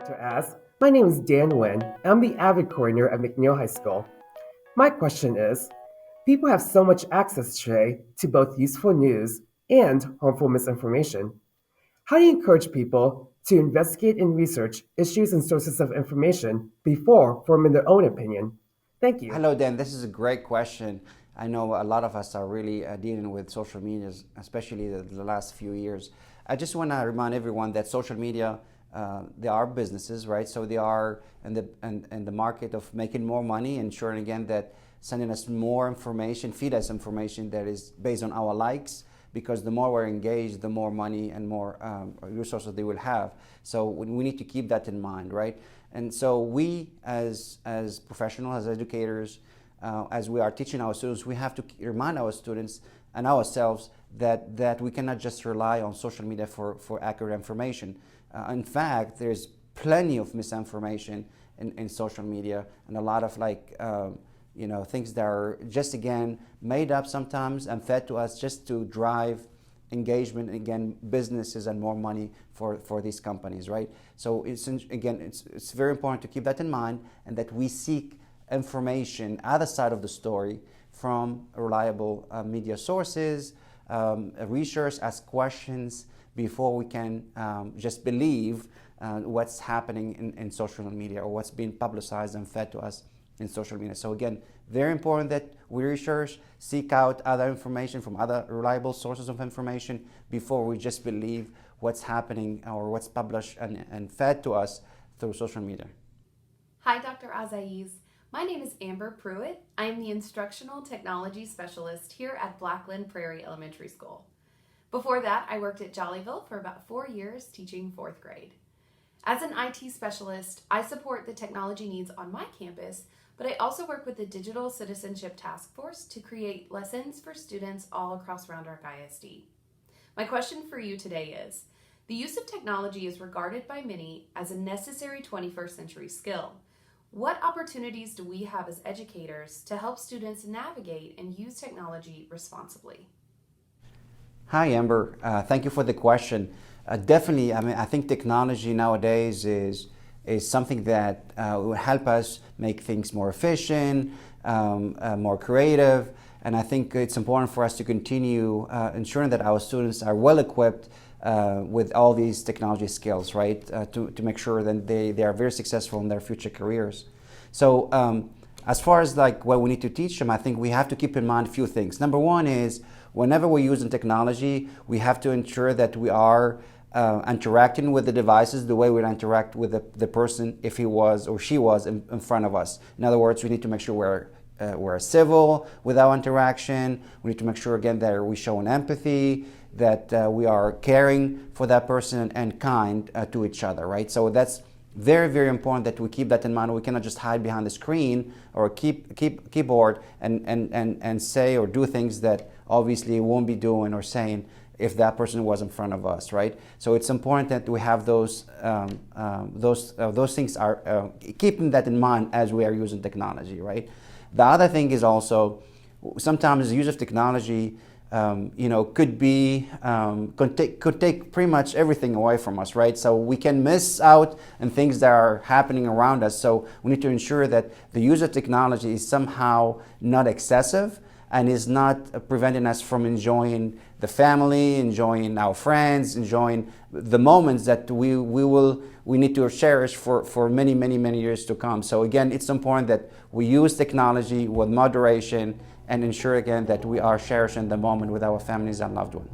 Dr. Az. My name is Dan Nguyen. I'm the AVID coordinator at McNeil High School. My question is, people have so much access today to both useful news and harmful misinformation. How do you encourage people to investigate and research issues and sources of information before forming their own opinion? Thank you. Hello, Dan. This is a great question. I know a lot of us are really dealing with social media, especially the last few years. I just want to remind everyone that social media, they are businesses, right? So they are in the market of making more money, ensuring again that sending us more information, feed us information that is based on our likes, because the more we're engaged, the more money and more resources they will have. So we need to keep that in mind, right? And so we, as professionals, as educators, as we are teaching our students, we have to remind our students and ourselves that we cannot just rely on social media for accurate information. In fact, there's plenty of misinformation in social media, and a lot of things that are just, again, made up sometimes and fed to us just to drive engagement, again, businesses and more money for these companies, right? So it's very important to keep that in mind, and that we seek information, other side of the story, from reliable media sources, research, ask questions before we can just believe what's happening in social media or what's being publicized and fed to us in social media. So again, very important that we research, seek out other information from other reliable sources of information before we just believe what's happening or what's published and fed to us through social media. Hi, Dr. Azaiez. My name is Amber Pruitt. I am the Instructional Technology Specialist here at Blackland Prairie Elementary School. Before that, I worked at Jollyville for about 4 years teaching 4th grade. As an IT specialist, I support the technology needs on my campus, but I also work with the Digital Citizenship Task Force to create lessons for students all across Round Rock ISD. My question for you today is, the use of technology is regarded by many as a necessary 21st century skill. What opportunities do we have as educators to help students navigate and use technology responsibly? Hi, Amber. Thank you for the question. Definitely, I think technology nowadays is something that will help us make things more efficient, more creative, and I think it's important for us to continue ensuring that our students are well equipped with all these technology skills, right? To make sure that they are very successful in their future careers. So as far as what we need to teach them, I think we have to keep in mind a few things. Number one is, whenever we're using technology, we have to ensure that we are interacting with the devices the way we'd interact with the person if he was or she was in front of us. In other words, we need to make sure we're civil with our interaction. We need to make sure, again, that we show an empathy, that we are caring for that person and kind to each other, right? So that's very, very important that we keep that in mind. We cannot just hide behind the screen or keyboard and say or do things that obviously we won't be doing or saying if that person was in front of us, right? So it's important that we have those things are keeping that in mind as we are using technology, right? The other thing is also sometimes the use of technology could take pretty much everything away from us, right? So we can miss out on things that are happening around us. So we need to ensure that the use of technology is somehow not excessive and is not preventing us from enjoying the family, enjoying our friends, enjoying the moments that we need to cherish for many, many, many years to come. So again, it's important that we use technology with moderation and ensure, again, that we are cherishing the moment with our families and loved ones.